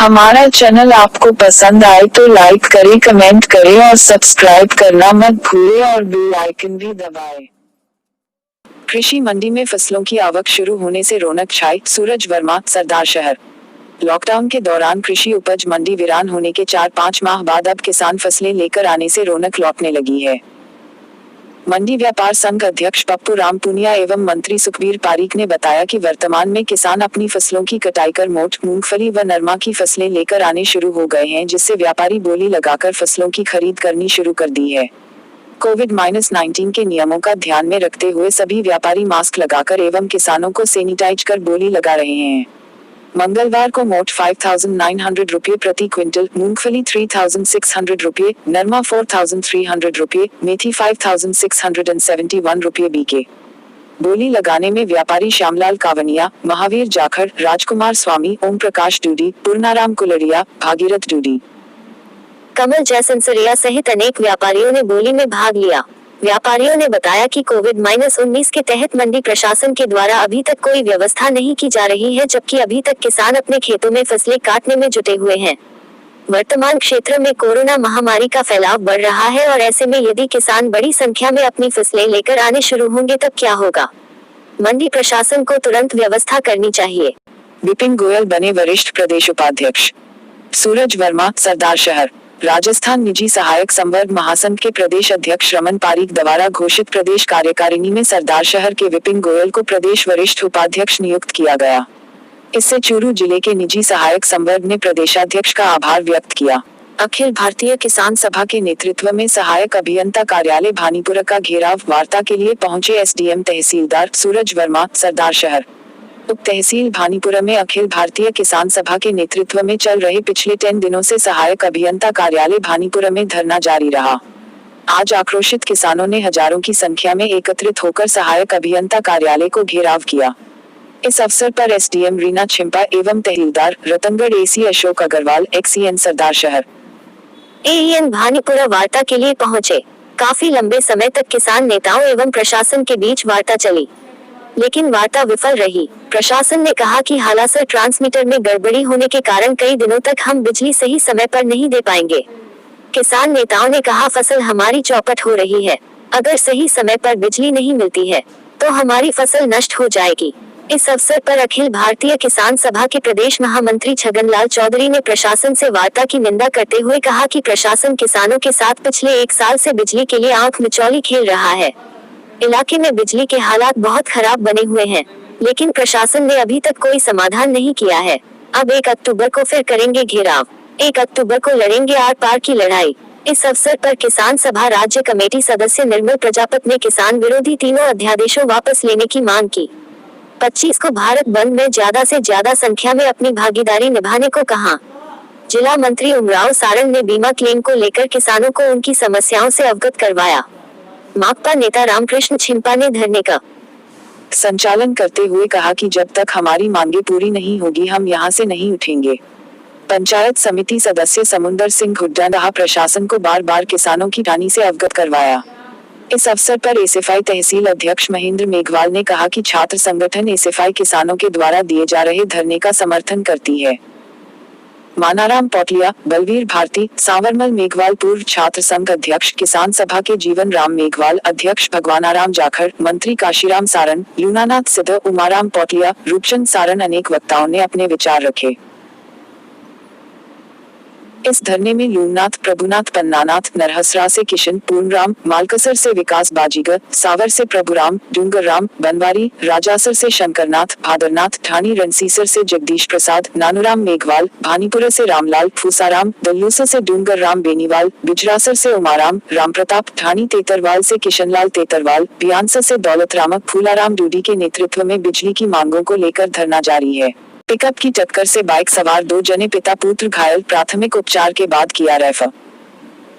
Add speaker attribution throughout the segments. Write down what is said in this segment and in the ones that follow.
Speaker 1: हमारा चैनल आपको पसंद आए तो लाइक करें, कमेंट करें और सब्सक्राइब करना मत भूलें और बेल आइकन भी दबाएं। कृषि मंडी में फसलों की आवक शुरू होने से रौनक छाई, सूरज वर्मा, सरदारशहर। लॉकडाउन के दौरान कृषि उपज मंडी वीरान होने के 4-5 माह बाद अब किसान फसलें लेकर आने से रौनक लौटने लगी है। मंडी व्यापार संघ अध्यक्ष पप्पू राम पुनिया एवं मंत्री सुखबीर पारीक ने बताया कि वर्तमान में किसान अपनी फसलों की कटाई कर मोठ, मूंगफली व नरमा की फसलें लेकर आने शुरू हो गए हैं, जिससे व्यापारी बोली लगाकर फसलों की खरीद करनी शुरू कर दी है। कोविड-19 के नियमों का ध्यान में रखते हुए सभी व्यापारी मास्क लगाकर एवं किसानों को सैनिटाइज कर बोली लगा रहे हैं। मंगलवार को मोठ 5,900 रुपये प्रति क्विंटल, मूंगफली 3,600 रुपये, नरमा 4,300 रुपये, मेथी 5,671 रुपये बीके। बोली लगाने में व्यापारी श्यामलाल कावनिया, महावीर जाखड़, राजकुमार स्वामी, ओम प्रकाश डूडी, पूर्णाराम कुलरिया, भागीरथ डूडी,
Speaker 2: कमल जयसंसरिया सहित अनेक व्यापारियों ने बोली में भाग लिया। व्यापारियों ने बताया कि कोविड-19 के तहत मंडी प्रशासन के द्वारा अभी तक कोई व्यवस्था नहीं की जा रही है, जबकि अभी तक किसान अपने खेतों में फसलें काटने में जुटे हुए हैं। वर्तमान क्षेत्र में कोरोना महामारी का फैलाव बढ़ रहा है और ऐसे में यदि किसान बड़ी संख्या में अपनी फसलें लेकर आने शुरू होंगे तब क्या होगा। मंडी प्रशासन को तुरंत व्यवस्था करनी चाहिए।
Speaker 1: विपिन गोयल बने वरिष्ठ प्रदेश उपाध्यक्ष। सूरज वर्मा, सरदारशहर। राजस्थान निजी सहायक संवर्ग महासंघ के प्रदेश अध्यक्ष रमन पारीक द्वारा घोषित प्रदेश कार्यकारिणी में सरदारशहर के विपिन गोयल को प्रदेश वरिष्ठ उपाध्यक्ष नियुक्त किया गया। इससे चूरू जिले के निजी सहायक संवर्ग ने प्रदेशाध्यक्ष का आभार व्यक्त किया। अखिल भारतीय किसान सभा के नेतृत्व में सहायक अभियंता कार्यालय भानीपुरा का घेराव वार्ता के लिए पहुंचे एसडीएम तहसीलदार सूरज वर्मा, सरदारशहर। उप तहसील भानीपुरा में अखिल भारतीय किसान सभा के नेतृत्व में चल रहे पिछले 10 दिनों से सहायक अभियंता कार्यालय भानीपुरा में धरना जारी रहा। आज आक्रोशित किसानों ने हजारों की संख्या में एकत्रित होकर सहायक अभियंता कार्यालय को घेराव किया। इस अवसर पर एसडीएम रीना छिंपा एवं tehsildar Ratangarh AC Ashok Agarwal, XEN Sardarshahar,
Speaker 2: AEN Bhanipura वार्ता के लिए पहुंचे। काफी लंबे समय तक किसान नेताओं एवं प्रशासन के बीच वार्ता चली, लेकिन वार्ता विफल रही। प्रशासन ने कहा कि हालांकि ट्रांसमीटर में गड़बड़ी होने के कारण कई दिनों तक हम बिजली सही समय पर नहीं दे पाएंगे। किसान नेताओं ने कहा फसल हमारी चौपट हो रही है, अगर सही समय पर बिजली नहीं मिलती है तो हमारी फसल नष्ट हो जाएगी। इस अवसर पर अखिल भारतीय किसान सभा के प्रदेश महामंत्री छगनलाल चौधरी ने प्रशासन से वार्ता की निंदा करते हुए कहा कि प्रशासन किसानों के साथ पिछले 1 साल से बिजली के लिए आंख मिचौली खेल रहा है। इलाके में बिजली के हालात बहुत खराब बने हुए हैं, लेकिन प्रशासन ने अभी तक कोई समाधान नहीं किया है। अब 1 अक्टूबर को फिर करेंगे घेराव, 1 अक्टूबर को लड़ेंगे आर पार की लड़ाई। इस अवसर पर किसान सभा राज्य कमेटी सदस्य निर्मल प्रजापत ने किसान विरोधी तीनों अध्यादेशों वापस लेने की मांग की। 25 को भारत बंद में ज्यादा से ज्यादा संख्या में अपनी भागीदारी निभाने को कहा। जिला मंत्री उमराव सारंग ने बीमा क्लेम को लेकर किसानों को उनकी समस्याओं से अवगत करवाया। माकपा नेता रामकृष्ण छिंपा ने धरने का
Speaker 1: संचालन करते हुए कहा कि जब तक हमारी मांगे पूरी नहीं होगी हम यहां से नहीं उठेंगे। पंचायत समिति सदस्य समुंदर सिंह हुड्डा ने प्रशासन को बार बार किसानों की हानि से अवगत करवाया। इस अवसर पर एसएफआई तहसील अध्यक्ष महेंद्र मेघवाल ने कहा कि छात्र संगठन एसएफआई किसानों के द्वारा दिए जा रहे धरने का समर्थन करती है। मानाराम पौटलिया, बलवीर भारती, सांवरमल मेघवाल पूर्व छात्र संघ अध्यक्ष, किसान सभा के जीवन राम मेघवाल अध्यक्ष, भगवानाराम जाखड़, मंत्री काशीराम सारन, लूनानाथ सिद्ध, उमाराम पौटलिया, रूपचंद सारन अनेक वक्ताओं ने अपने विचार रखे। इस धरने में लूनाथ, प्रभुनाथ, पन्नानाथ, नरहसरा से किशन, पूर्णराम, मालकसर से विकास बाजीगर, सावर से प्रभुराम, डूंगरराम, बनवारी, राजासर से शंकरनाथ, भादरनाथ, ठाणी रणसीसर से जगदीश प्रसाद, नानूराम मेघवाल, भानीपुरा से रामलाल, फूसाराम, दल्लूसर से डूंगरराम बेनीवाल, बिजरासर से उमाराम, रामप्रताप, ठाणी तेतरवाल से किशनलाल तेतरवाल, बियानसर से दौलतरामक, फूलाराम डूडी के नेतृत्व में बिजली की मांगों को लेकर धरना जारी है। पिकअप की टक्कर से बाइक सवार 2 जने पिता पुत्र घायल, प्राथमिक उपचार के बाद किया रेफर।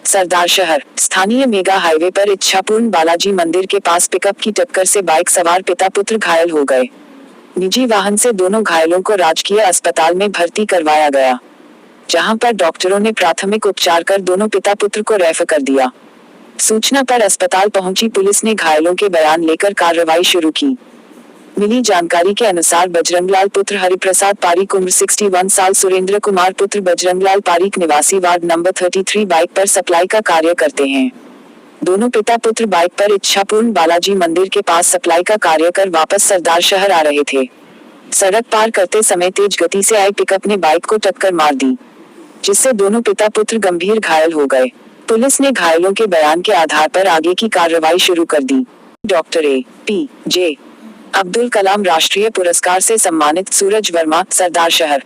Speaker 1: सरदारशहर, स्थानीय मेगा हाईवे पर इच्छापूर्ण बालाजी मंदिर के पास पिकअप की टक्कर से बाइक सवार पिता पुत्र घायल हो गए। निजी वाहन से दोनों घायलों को राजकीय अस्पताल में भर्ती करवाया गया, जहां पर डॉक्टरों ने प्राथमिक उपचार कर दोनों पिता पुत्र को रेफर कर दिया। सूचना पर अस्पताल पहुंची पुलिस ने घायलों के बयान लेकर कार्रवाई शुरू की। मिली जानकारी के अनुसार बजरंगलाल पुत्र हरिप्रसाद पारीक उम्र 61 साल, सुरेंद्र कुमार पुत्र बजरंगलाल पारीक निवासी वार्ड नंबर 33 बाइक पर सप्लाई का कार्य करते हैं। दोनों पिता पुत्र बाइक पर इच्छापूर्ण बालाजी मंदिर के पास सप्लाई का कार्य कर वापस सरदार शहर आ रहे थे। सड़क पार करते समय तेज गति से आई पिकअप ने बाइक को टक्कर मार दी, जिससे दोनों पिता पुत्र गंभीर घायल हो गए। पुलिस ने घायलों के बयान के आधार पर आगे की कार्रवाई शुरू कर दी। Doctor APJ. अब्दुल कलाम राष्ट्रीय पुरस्कार से सम्मानित सूरज वर्मा, सरदार शहर।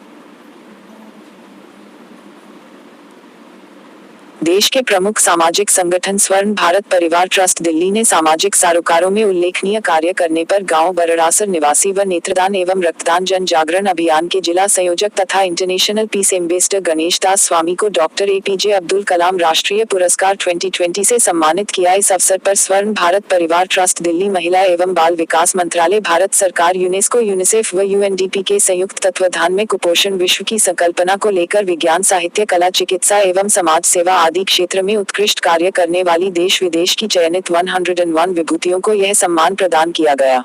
Speaker 1: देश के प्रमुख सामाजिक संगठन स्वर्ण भारत परिवार ट्रस्ट दिल्ली ने सामाजिक सरोकारों में उल्लेखनीय कार्य करने पर गांव बरड़ासर निवासी व नेत्रदान एवं रक्तदान जन जागरण अभियान के जिला संयोजक तथा इंटरनेशनल पीस एम्बेसडर गणेश दास स्वामी को डॉक्टर ए.पी.जे. अब्दुल कलाम राष्ट्रीय पुरस्कार 2020 से सम्मानित किया। इस अवसर पर स्वर्ण भारत परिवार ट्रस्ट दिल्ली, महिला एवं बाल विकास मंत्रालय, भारत सरकार, यूनेस्को, यूनिसेफ व यूएनडीपी के संयुक्त तत्वाधान में कुपोषण विश्व की संकल्पना को लेकर विज्ञान, साहित्य, कला, चिकित्सा एवं समाज सेवा आदि क्षेत्र में उत्कृष्ट कार्य करने वाली देश विदेश की चयनित 101 विभूतियों को यह सम्मान प्रदान किया गया।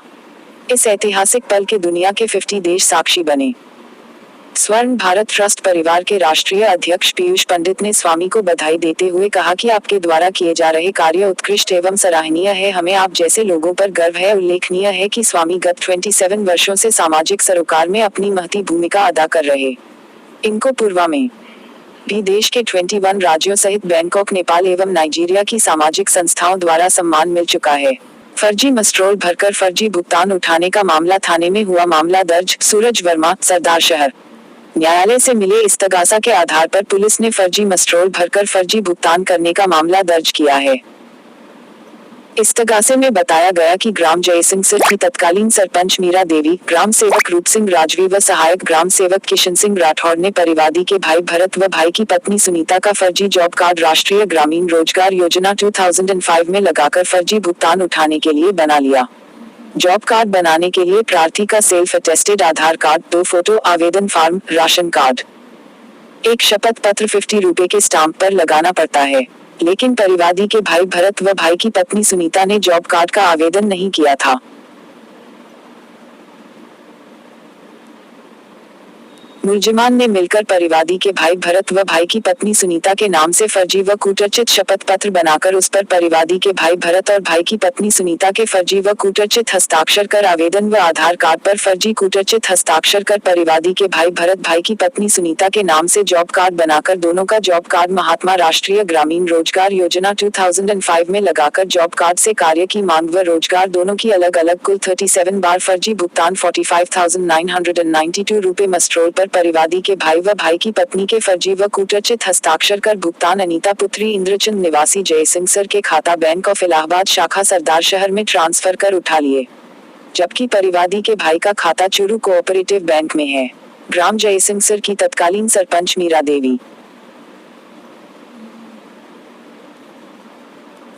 Speaker 1: इस ऐतिहासिक पल के दुनिया के 50 देश साक्षी बने। स्वर्ण भारत ट्रस्ट परिवार के राष्ट्रीय अध्यक्ष पीयूष पंडित ने स्वामी को बधाई देते हुए कहा कि आपके द्वारा किए जा रहे कार्य उत्कृष्ट एवं सराहनीय है। हमें आप जैसे लोगों पर गर्व है। उल्लेखनीय है कि स्वामी गत 27 वर्षों से सामाजिक सरोकार में अपनी महती भूमिका अदा कर रहे। इनको पूर्व में भी देश के 21 राज्यों सहित बैंकॉक, नेपाल एवं नाइजीरिया की सामाजिक संस्थाओं द्वारा सम्मान मिल चुका है। फर्जी मस्ट्रोल भरकर फर्जी भुगतान उठाने का मामला, थाने में हुआ मामला दर्ज, सूरज वर्मा, सरदार शहर। न्यायालय से मिले इस्तगासा के आधार पर पुलिस ने फर्जी मस्ट्रोल भरकर फर्जी भुगतान करने का मामला दर्ज किया है। इस्तगासे में बताया गया कि ग्राम जयसिंहसर की तत्कालीन सरपंच मीरा देवी, ग्राम सेवक रूप सिंह राजवी व सहायक ग्राम सेवक किशन सिंह राठौड़ ने परिवादी के भाई भरत व भाई की पत्नी सुनीता का फर्जी जॉब कार्ड राष्ट्रीय ग्रामीण रोजगार योजना 2005 में लगाकर फर्जी भुगतान उठाने के लिए बना लिया। जॉब कार्ड बनाने के लिए प्रार्थी का सेल्फ अटेस्टेड आधार कार्ड, 2 फोटो, आवेदन फॉर्म, राशन कार्ड, एक शपथ पत्र 50 रुपए के स्टाम्प पर लगाना पड़ता है। लेकिन परिवादी के भाई भरत व भाई की पत्नी सुनीता ने जॉब कार्ड का आवेदन नहीं किया था। मुलजिमान ने मिलकर परिवादी के भाई भरत व भाई की पत्नी सुनीता के नाम से फर्जी व कूटरचित शपथ पत्र बनाकर उस पर परिवादी के भाई भरत और भाई की पत्नी सुनीता के फर्जी व कूटरचित हस्ताक्षर कर आवेदन व आधार कार्ड पर फर्जी कूटरचित हस्ताक्षर कर परिवादी के भाई भरत, भाई की पत्नी सुनीता के नाम से जॉब कार्ड बनाकर दोनों का जॉब कार्ड महात्मा राष्ट्रीय ग्रामीण रोजगार योजना 2005 में लगाकर जॉब कार्ड से कार्य की मांग व रोजगार दोनों की अलग अलग कुल 37 बार फर्जी भुगतान 45,992 रुपए मस्ट्रोल पर परिवादी के भाई व भाई की पत्नी के फर्जी व कूटरचित हस्ताक्षर कर भुगतान अनीता पुत्री इंद्रचंद निवासी जयसिंहसर के खाता बैंक ऑफ इलाहाबाद शाखा सरदार शहर में ट्रांसफर कर उठा लिए, जबकि परिवादी के भाई का खाता चूरू कोऑपरेटिव बैंक में है। ग्राम जयसिंहसर की तत्कालीन सरपंच मीरा देवी,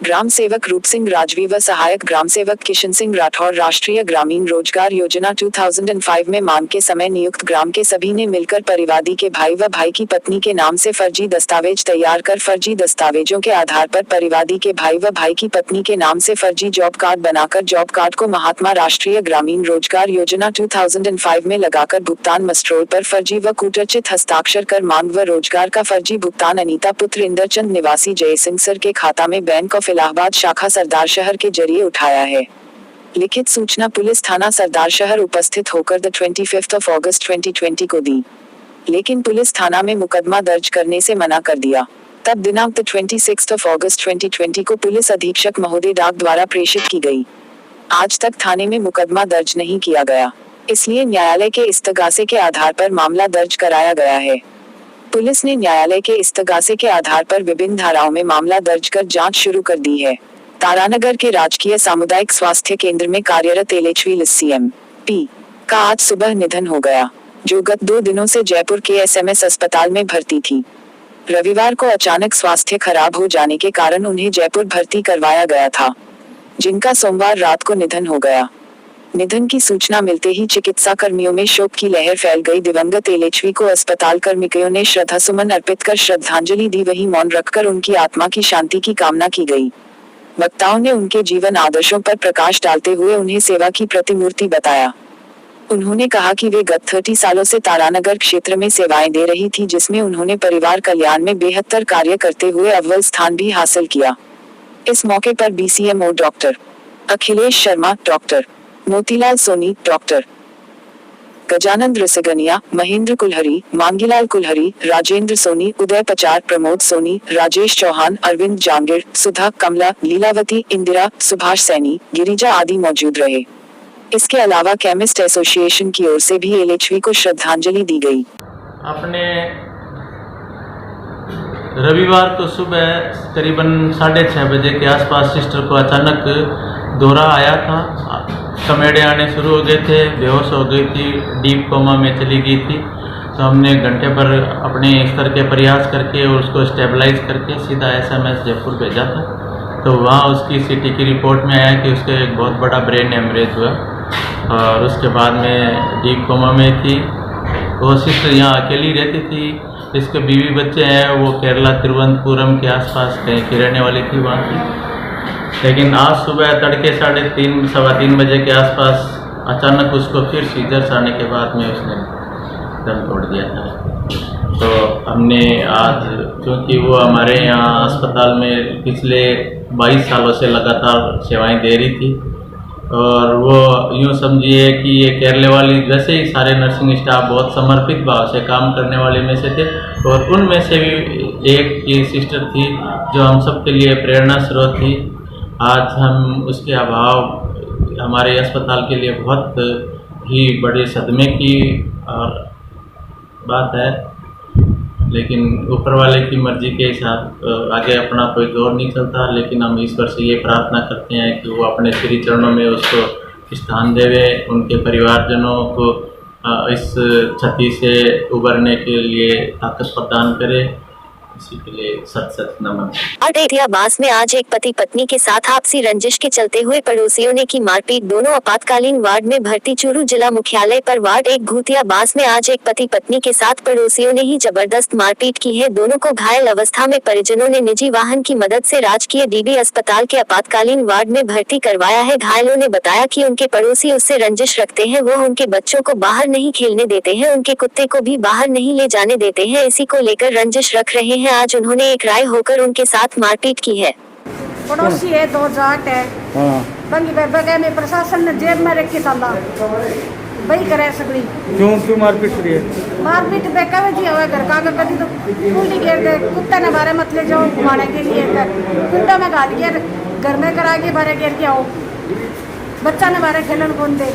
Speaker 1: ग्राम सेवक रूप सिंह राजवी व सहायक ग्राम सेवक किशन सिंह राठौर राष्ट्रीय ग्रामीण रोजगार योजना 2005 में मांग के समय नियुक्त ग्राम के सभी ने मिलकर परिवादी के भाई व भाई की पत्नी के नाम से फर्जी दस्तावेज तैयार कर फर्जी दस्तावेजों के आधार पर परिवादी के भाई व भाई की पत्नी के नाम से फर्जी जॉब कार्ड बनाकर जॉब कार्ड को महात्मा राष्ट्रीय ग्रामीण रोजगार योजना 2005 में लगाकर भुगतान मस्ट्रोल पर फर्जी व कूटरचित हस्ताक्षर कर मांग व रोजगार का फर्जी भुगतान अनीता पुत्र इंद्रचंद निवासी जयसिंहसर के खाता में बैंक ऑफ इलाहाबाद शाखा सरदार शहर के जरिए उठाया है। लिखित सूचना पुलिस थाना सरदार शहर उपस्थित होकर 25 अगस्त 2020 को दी, लेकिन पुलिस थाना में मुकदमा दर्ज करने से मना कर दिया। तब दिनांक 26 अगस्त 2020 को पुलिस अधीक्षक महोदय डाक द्वारा प्रेषित की गई। आज तक थाने में मुकदमा दर्ज नहीं किया गया, इसलिए न्यायालय के इस्तगासे के आधार पर मामला दर्ज कराया गया है। पुलिस ने न्यायालय के इस्तगासे के आधार पर विभिन्न धाराओं में मामला दर्ज कर जांच शुरू कर दी है। तारानगर के राजकीय सामुदायिक स्वास्थ्य केंद्र में कार्यरत एलएचवी सीएमपी का आज सुबह निधन हो गया, जो गत 2 दिनों से जयपुर के एसएमएस अस्पताल में भर्ती थी। रविवार को अचानक स्वास्थ्य खराब हो जाने के कारण उन्हें जयपुर भर्ती करवाया गया था, जिनका सोमवार रात को निधन हो गया। निधन की सूचना मिलते ही चिकित्सा कर्मियों में शोक की लहर फैल गई। दिवंगत एलएचवी को अस्पताल कर्मियों ने श्रद्धासुमन अर्पित कर श्रद्धांजलि दी, वहीं मौन रखकर उनकी आत्मा की शांति की कामना की गई। वक्ताओं ने उनके जीवन आदर्शों पर प्रकाश डालते हुए उन्हें सेवा की प्रतिमूर्ति बताया। उन्होंने कहा कि वे गत 30 सालों से तारानगर क्षेत्र में सेवाएं दे रही थी, जिसमें उन्होंने परिवार कल्याण में बेहतर कार्य करते हुए अव्वल स्थान भी हासिल किया। इस मौके पर BCMO doctor Akhilesh Sharma, doctor Motilal Soni, doctor Gajanand Risganiya, Mahendra Kulhari, Mangilal Kulhari, Rajendra Soni, Uday Pachar, Pramod Soni, Rajesh Chauhan, Arvind Jangid, Sudha, Kamla, Lilavati, Indira, Subhash Saini, Girija आदि मौजूद रहे। इसके अलावा केमिस्ट एसोसिएशन की ओर से भी LHV को श्रद्धांजलि दी गई।
Speaker 3: अपने रविवार को सुबह करीबन 6:30 बजे के आसपास सिस्टर को अचानक दौरा आया था। कमेड़े आने शुरू हो गए थे, बेहोश हो गई थी, डीप कोमा में चली गई थी। तो हमने घंटे पर अपने स्तर के प्रयास करके और उसको स्टेबलाइज करके सीधा SMS जयपुर भेजा था। तो वहाँ उसकी CT की रिपोर्ट में आया कि उसके एक बहुत बड़ा ब्रेन हेमरेज हुआ और उसके बाद में डीप कोमा में थी। वो सिस्टर यहाँ अकेली रहती थी। इसके बीवी बच्चे हैं, वो केरला तिरुवनंतपुरम के आसपास कहीं की रहने वाली थी वहाँ की। लेकिन आज सुबह तड़के 3:30 सवा 3 बजे के आसपास अचानक उसको फिर सीजर्स आने के बाद में उसने दम तोड़ दिया था। तो हमने आज, क्योंकि वो हमारे यहाँ अस्पताल में पिछले 22 सालों से लगातार सेवाएं दे रही थी और वो यूँ समझिए कि ये केरले वाली, वैसे ही सारे नर्सिंग स्टाफ बहुत समर्पित भाव से काम करने वाले में से थे और उनमें से भी एक ये सिस्टर थी जो हम सब के लिए प्रेरणा स्रोत थी। आज हम उसके अभाव हमारे अस्पताल के लिए बहुत ही बड़े सदमे की और बात है, लेकिन ऊपर वाले की मर्जी के साथ आगे अपना कोई दौर नहीं चलता। लेकिन हम ईश्वर से ये प्रार्थना करते हैं कि वो अपने श्री चरणों में उसको स्थान देवे, उनके परिवारजनों को इस क्षति से उबरने के लिए ताकत प्रदान करे। इसी के लिए सत नमन।
Speaker 2: अयोध्याबास में आज एक पति पत्नी के साथ आपसी रंजिश के चलते हुए पड़ोसियों ने की मारपीट। दोनों आपातकालीन वार्ड में भर्ती। चूरू जिला मुख्यालय पर वार्ड 1 घूतियाबास में आज एक पति पत्नी के साथ पड़ोसियों ने ही जबरदस्त मारपीट की है। दोनों को घायल अवस्था में परिजनों ने निजी वाहन की मदद से राजकीय DB अस्पताल के आपातकालीन वार्ड में भर्ती करवाया है। घायलों ने बताया कि उनके पड़ोसी उससे रंजिश रखते हैं, वो उनके बच्चों को बाहर नहीं खेलने देते हैं, उनके कुत्ते को भी बाहर नहीं ले जाने देते हैं। इसी को लेकर रंजिश रख रहे हैं। आज उन्होंने एक राय होकर उनके साथ मारपीट की है।
Speaker 4: पड़ोसी है, 2 जाट है। बंगी बगे में प्रशासन ने जेब में रखी ताला वही करे सगड़ी।
Speaker 5: क्यों मारपीट करी है?
Speaker 4: मारपीट बेकावे जी हवे घर का कभी तो कुंडी घेर दे, कुत्ते ने बारे मत ले जाओ घुमाने के लिए, कुंडा में घाल के घर में करा के बारे घेर के आओ, बच्चा ने बारे खेलन कौन दे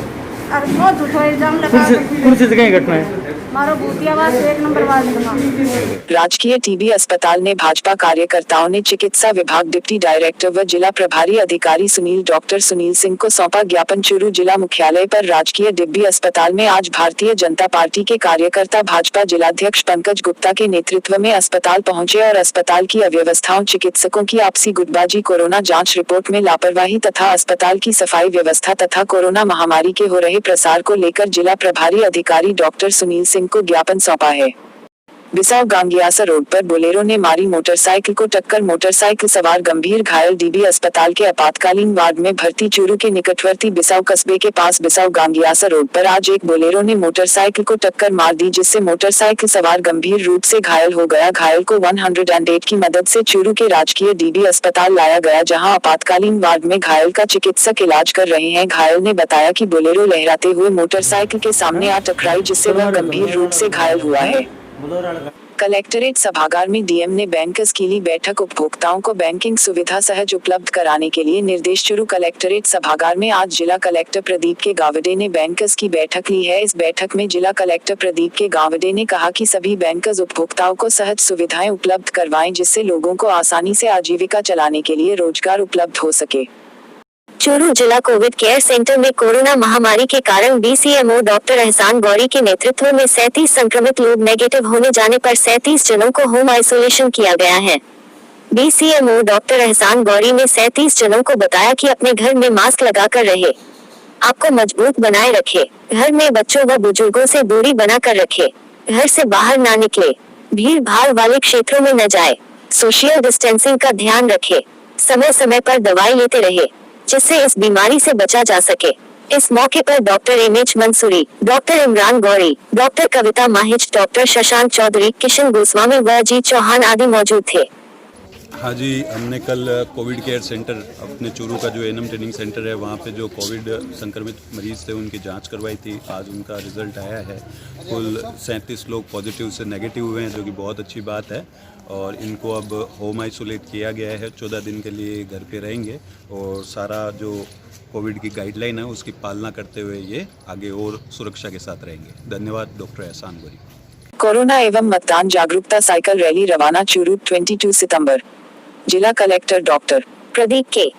Speaker 4: और बहुत झूठा इल्जाम लगा।
Speaker 5: कौन सी जगह घटना है?
Speaker 4: मारो भूतियाबास 1 नंबर वार्ड में।
Speaker 1: राजकीय TB अस्पताल ने भाजपा कार्यकर्ताओं ने चिकित्सा विभाग डिप्टी डायरेक्टर व जिला प्रभारी अधिकारी डॉक्टर सुनील सिंह को सौंपा ज्ञापन। चूरू जिला मुख्यालय पर राजकीय डिब्बी अस्पताल में आज भारतीय जनता पार्टी के कार्यकर्ता भाजपा जिलाध्यक्ष पंकज गुप्ता के नेतृत्व में अस्पताल पहुंचे और अस्पताल की अव्यवस्थाओं, चिकित्सकों की आपसी गुटबाजी, कोरोना जाँच रिपोर्ट में लापरवाही तथा अस्पताल की सफाई व्यवस्था तथा कोरोना महामारी के हो रहे प्रसार को लेकर जिला प्रभारी अधिकारी डॉक्टर सुनील सिंह को ज्ञापन सौंपा है। बिसाऊ गांगियासा रोड पर बोलेरो ने मारी मोटरसाइकिल को टक्कर, मोटरसाइकिल सवार गंभीर घायल। DB अस्पताल के आपातकालीन वार्ड में भर्ती। चूरू के निकटवर्ती बिसाऊ कस्बे के पास बिसाऊ गांगियासा रोड पर आज एक बोलेरो ने मोटरसाइकिल को टक्कर मार दी, जिससे मोटरसाइकिल सवार गंभीर रूप से घायल हो गया। घायल को 108 की मदद से चूरू के राजकीय DB अस्पताल लाया गया, जहां आपातकालीन वार्ड में घायल का चिकित्सक इलाज कर रहे हैं। घायल ने बताया कि बोलेरो लहराते हुए मोटरसाइकिल के सामने आ टकराई, जिससे वह गंभीर रूप से घायल हुआ है। कलेक्टरेट सभागार में DM ने बैंकर्स की ली बैठक। उपभोक्ताओं को बैंकिंग सुविधा सहज उपलब्ध कराने के लिए निर्देश। चूरू कलेक्टरेट सभागार में आज जिला कलेक्टर प्रदीप के गावडे ने बैंकर्स की बैठक ली है। इस बैठक में जिला कलेक्टर प्रदीप के गावडे ने कहा कि सभी बैंकर्स उपभोक्ताओं को सहज सुविधाएं उपलब्ध करवाएं, जिससे लोगों को आसानी से आजीविका चलाने के लिए रोजगार उपलब्ध हो सके।
Speaker 2: चूरू जिला कोविड केयर सेंटर में कोरोना महामारी के कारण BCMO डॉक्टर एहसान गौरी के नेतृत्व में 37 संक्रमित लोग नेगेटिव होने जाने पर 37 जनों को होम आइसोलेशन किया गया है। BCMO डॉक्टर एहसान गौरी ने 37 जनों को बताया कि अपने घर में मास्क लगाकर रहे, आपको मजबूत बनाए रखे, घर में बच्चों व बुजुर्गों से दूरी बनाकर रखे, घर से बाहर ना निकले, भीड़ भाड़ वाले क्षेत्रों में न जाए, सोशल डिस्टेंसिंग का ध्यान रखे, समय समय पर दवाई लेते रहे, जिससे इस बीमारी से बचा जा सके। इस मौके पर doctor M H Mansuri, doctor Imran Gauri, doctor Kavita Mahij, doctor Shashank Chaudhary, Kishan Goswami व अजीत चौहान आदि मौजूद थे।
Speaker 6: हाँ जी, हमने कल कोविड केयर सेंटर अपने चूरू का जो एएनएम ट्रेनिंग सेंटर है वहाँ पे जो कोविड संक्रमित मरीज़ थे उनकी जांच करवाई थी। आज उनका रिज़ल्ट आया है। कुल 37 लोग पॉजिटिव से नेगेटिव हुए हैं, जो कि बहुत अच्छी बात है। और इनको अब होम आइसोलेट किया गया है, 14 दिन के लिए घर पे रहेंगे और सारा जो कोविड की गाइडलाइन है उसकी पालना करते हुए ये आगे और सुरक्षा के साथ रहेंगे। धन्यवाद डॉक्टर एहसान गोरी।
Speaker 1: कोरोना एवं मतदान जागरूकता साइकिल रैली रवाना चूरू 22 सितंबर। जिला कलेक्टर डॉक्टर
Speaker 2: प्रदीप के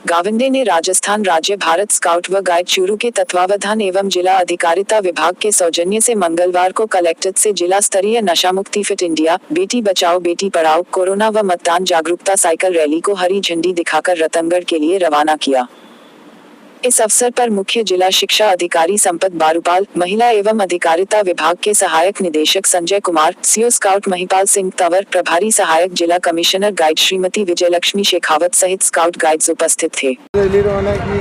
Speaker 1: गाविंदे ने राजस्थान राज्य भारत स्काउट व गाइड चूरू के तत्वावधान एवं जिला अधिकारिता विभाग के सौजन्य से मंगलवार को कलेक्ट्रेट से जिला स्तरीय नशा मुक्ति fit India, Beti Bachao Beti Padhao, corona व मतदान जागरूकता साइकिल रैली को हरी झंडी दिखाकर रतनगढ़ के लिए रवाना किया। इस अवसर पर मुख्य जिला शिक्षा अधिकारी संपत बारूपाल, महिला एवं अधिकारिता विभाग के सहायक निदेशक संजय कुमार, सीओ स्काउट महिपाल सिंह तंवर, प्रभारी सहायक जिला कमिश्नर गाइड श्रीमती विजयलक्ष्मी शेखावत सहित स्काउट गाइड्स उपस्थित थे।
Speaker 5: रैली रवाना की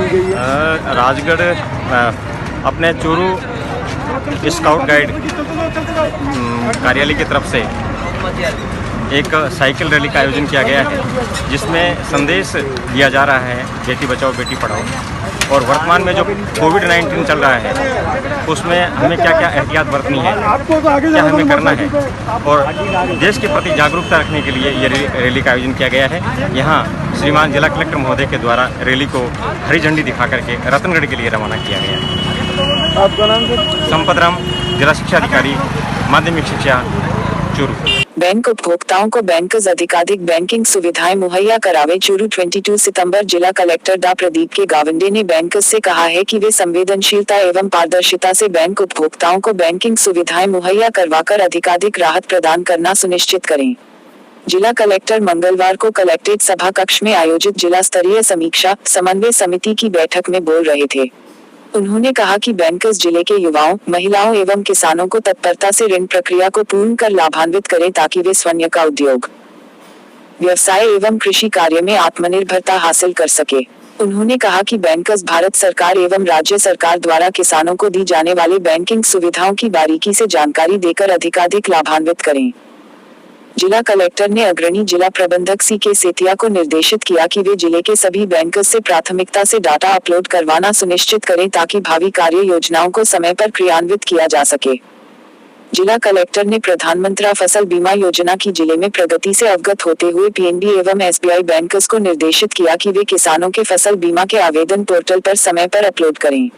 Speaker 5: गई है।
Speaker 7: राजगढ़ अपने चूरू स्काउट गाइड कार्यालय की तरफ से एक साइकिल रैली का आयोजन किया गया है, जिसमें संदेश दिया जा रहा है बेटी बचाओ बेटी पढ़ाओ। और वर्तमान में जो कोविड-19 चल रहा है उसमें हमें क्या क्या एहतियात बरतनी है, क्या हमें करना है, और देश के प्रति जागरूकता रखने के लिए ये रैली का आयोजन किया गया है। यहाँ श्रीमान जिला कलेक्टर महोदय के द्वारा रैली को हरी झंडी दिखा करके रतनगढ़ के लिए रवाना किया गया है।
Speaker 5: आपका नाम?
Speaker 7: संपत राम, जिला शिक्षा अधिकारी, माध्यमिक शिक्षा चूरू।
Speaker 1: बैंक उपभोक्ताओं को बैंकर्स अधिकाधिक बैंकिंग सुविधाएं मुहैया करावे। चूरू 22 सितंबर। जिला कलेक्टर डा प्रदीप के गाविंदे ने बैंकर्स से कहा है कि वे संवेदनशीलता एवं पारदर्शिता से बैंक उपभोक्ताओं को बैंकिंग सुविधाएं मुहैया करवाकर अधिकाधिक राहत प्रदान करना सुनिश्चित करें। जिला कलेक्टर मंगलवार को कलेक्ट्रेट सभा कक्ष में आयोजित जिला स्तरीय समीक्षा समन्वय समिति की बैठक में बोल रहे थे। उन्होंने कहा कि बैंकर्स जिले के युवाओं, महिलाओं एवं किसानों को तत्परता से ऋण प्रक्रिया को पूर्ण कर लाभान्वित करें ताकि वे स्वयं का उद्योग, व्यवसाय एवं कृषि कार्य में आत्मनिर्भरता हासिल कर सके। उन्होंने कहा कि बैंकर्स भारत सरकार एवं राज्य सरकार द्वारा किसानों को दी जाने वाली बैंकिंग सुविधाओं की बारीकी से जानकारी देकर अधिकाधिक लाभान्वित करें। जिला कलेक्टर ने अग्रणी जिला प्रबंधक सी के सेतिया को निर्देशित किया कि वे जिले के सभी बैंकर्स से प्राथमिकता से डाटा अपलोड करवाना सुनिश्चित करें ताकि भावी कार्य योजनाओं को समय पर क्रियान्वित किया जा सके। जिला कलेक्टर ने प्रधानमंत्री फसल बीमा योजना की जिले में प्रगति से अवगत होते हुए पीएनबी एवं एसबीआई बैंकर्स को निर्देशित किया कि वे किसानों के फसल बीमा के आवेदन पोर्टल पर समय पर अपलोड करें।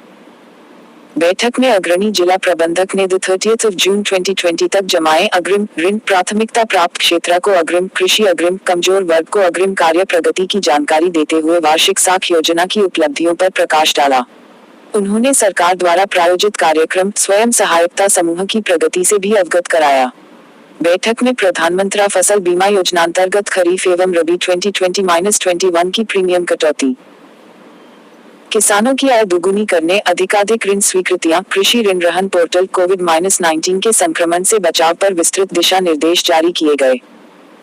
Speaker 1: बैठक में अग्रणी जिला प्रबंधक ने 30 जून 2020 तक जमाए अग्रिम ऋण, प्राथमिकता प्राप्त क्षेत्र को अग्रिम, कृषि अग्रिम, कमजोर वर्ग को अग्रिम कार्य प्रगति की जानकारी देते हुए वार्षिक साख योजना की उपलब्धियों पर प्रकाश डाला। उन्होंने सरकार द्वारा प्रायोजित कार्यक्रम स्वयं सहायता समूह की प्रगति से भी अवगत कराया। बैठक में प्रधानमंत्री फसल बीमा योजना अंतर्गत खरीफ एवं रबी 2020-21 की प्रीमियम कटौती, किसानों की आय दोगुनी करने, अधिकाधिक ऋण स्वीकृतियां, कृषि ऋण रहन पोर्टल, कोविड-19 के संक्रमण से बचाव पर विस्तृत दिशा निर्देश जारी किए गए।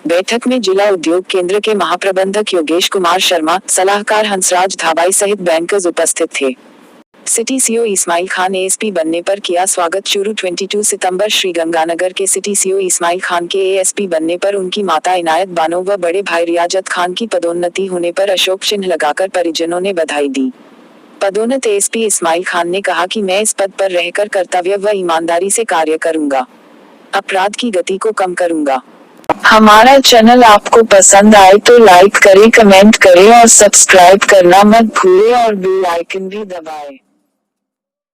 Speaker 1: बैठक में जिला उद्योग केंद्र के महाप्रबंधक योगेश कुमार शर्मा, सलाहकार हंसराज धाबाई सहित बैंकर्स उपस्थित थे। City CO Ismail Khan ASP बनने पर किया स्वागत। चूरू 22 सितंबर। श्रीगंगानगर के सिटी सीओ इस्माइल खान के एएसपी बनने पर उनकी माता इनायत बानो व बड़े भाई रियाजत खान की पदोन्नति होने पर अशोक चिन्ह लगाकर परिजनों ने बधाई दी। पदोन्नत एएसपी इस्माइल खान ने कहा कि मैं इस पद पर रहकर कर्तव्य व ईमानदारी से कार्य करूंगा, अपराध की गति को कम करूंगा। हमारा चैनल आपको पसंद आए तो लाइक करें, कमेंट करें और सब्सक्राइब करना मत भूलें और बेल आइकन भी दबाएं।